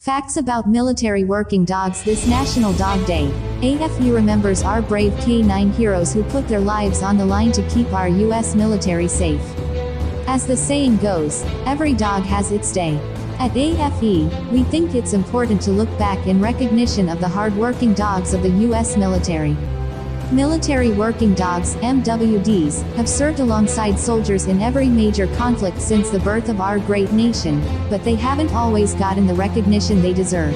Facts about military working dogs this National Dog Day. AFE remembers our brave K9 heroes who put their lives on the line to keep our U.S. military safe. As the saying goes, every dog has its day. At AFE, we think it's important to look back in recognition of the hard-working dogs of the U.S. military. Military working dogs, MWDs, have served alongside soldiers in every major conflict since the birth of our great nation, but they haven't always gotten the recognition they deserve.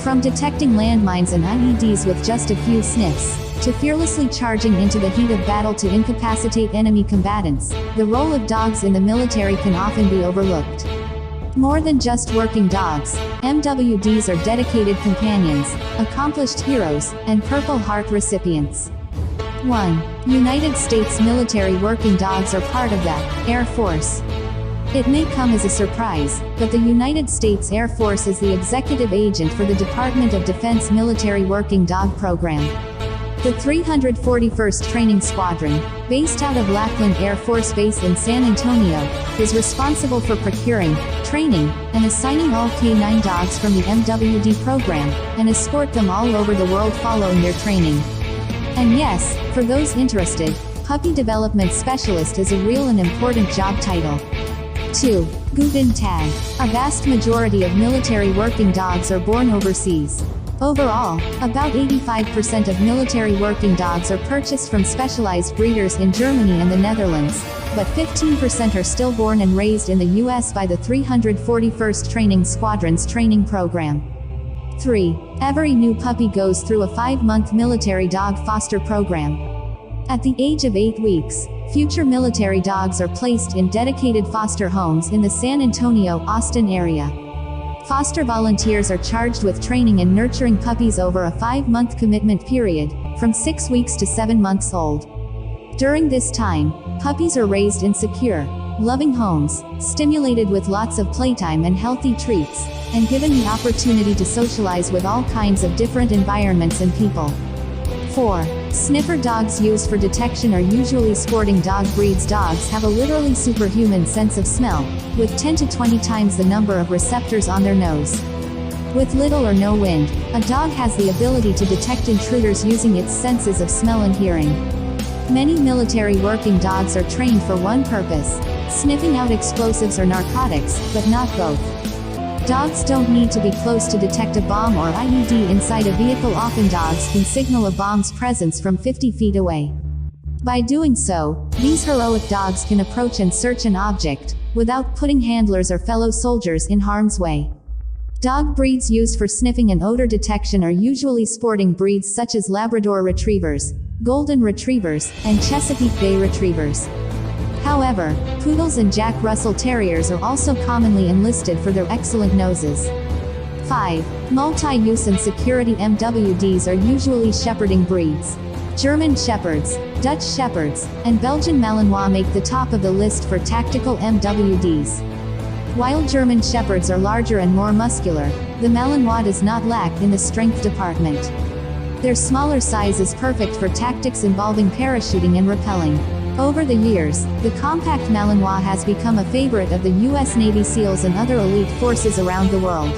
From detecting landmines and IEDs with just a few sniffs, to fearlessly charging into the heat of battle to incapacitate enemy combatants, the role of dogs in the military can often be overlooked. More than just working dogs, MWDs are dedicated companions, accomplished heroes, and Purple Heart recipients. 1. United States military working dogs are part of the Air Force. It may come as a surprise, but the United States Air Force is the executive agent for the Department of Defense Military Working Dog Program. The 341st Training Squadron, based out of Lackland Air Force Base in San Antonio, is responsible for procuring, training, and assigning all K9 dogs from the MWD program, and escort them all over the world following their training. And yes, for those interested, Puppy Development Specialist is a real and important job title. 2. Guten Tag. A vast majority of military working dogs are born overseas. Overall, about 85% of military working dogs are purchased from specialized breeders in Germany and the Netherlands, but 15% are still born and raised in the U.S. by the 341st Training Squadron's training program. 3. Every new puppy goes through a 5-month military dog foster program. At the age of 8 weeks, future military dogs are placed in dedicated foster homes in the San Antonio-Austin area. Foster volunteers are charged with training and nurturing puppies over a 5-month commitment period, from 6 weeks to 7 months old. During this time, puppies are raised in secure, loving homes, stimulated with lots of playtime and healthy treats, and given the opportunity to socialize with all kinds of different environments and people. 4. Sniffer dogs used for detection are usually sporting dog breeds. Dogs have a literally superhuman sense of smell, with 10 to 20 times the number of receptors on their nose. With little or no wind, a dog has the ability to detect intruders using its senses of smell and hearing. Many military working dogs are trained for one purpose: sniffing out explosives or narcotics, but not both. Dogs don't need to be close to detect a bomb or IED inside a vehicle. Often dogs can signal a bomb's presence from 50 feet away. By doing so, these heroic dogs can approach and search an object, without putting handlers or fellow soldiers in harm's way. Dog breeds used for sniffing and odor detection are usually sporting breeds such as Labrador Retrievers, Golden Retrievers, and Chesapeake Bay Retrievers. However, Poodles and Jack Russell Terriers are also commonly enlisted for their excellent noses. 5. Multi-use and security MWDs are usually shepherding breeds. German Shepherds, Dutch Shepherds, and Belgian Malinois make the top of the list for tactical MWDs. While German Shepherds are larger and more muscular, the Malinois does not lack in the strength department. Their smaller size is perfect for tactics involving parachuting and rappelling. Over the years, the compact Malinois has become a favorite of the U.S. Navy SEALs and other elite forces around the world.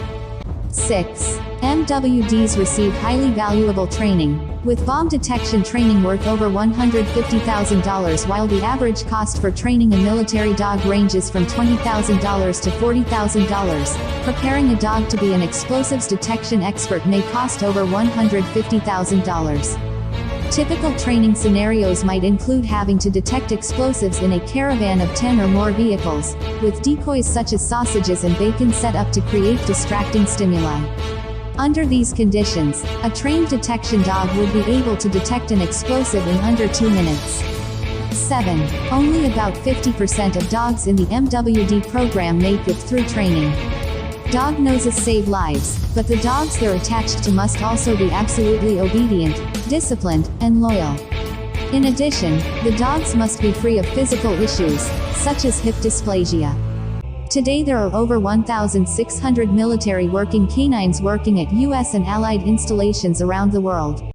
6. MWDs receive highly valuable training, with bomb detection training worth over $150,000, while the average cost for training a military dog ranges from $20,000 to $40,000. Preparing a dog to be an explosives detection expert may cost over $150,000. Typical training scenarios might include having to detect explosives in a caravan of 10 or more vehicles, with decoys such as sausages and bacon set up to create distracting stimuli. Under these conditions, a trained detection dog would be able to detect an explosive in under 2 minutes. 7. Only about 50% of dogs in the MWD program make it through training. Dog noses save lives, but the dogs they're attached to must also be absolutely obedient, disciplined, and loyal. In addition, the dogs must be free of physical issues, such as hip dysplasia. Today there are over 1,600 military working canines working at U.S. and Allied installations around the world.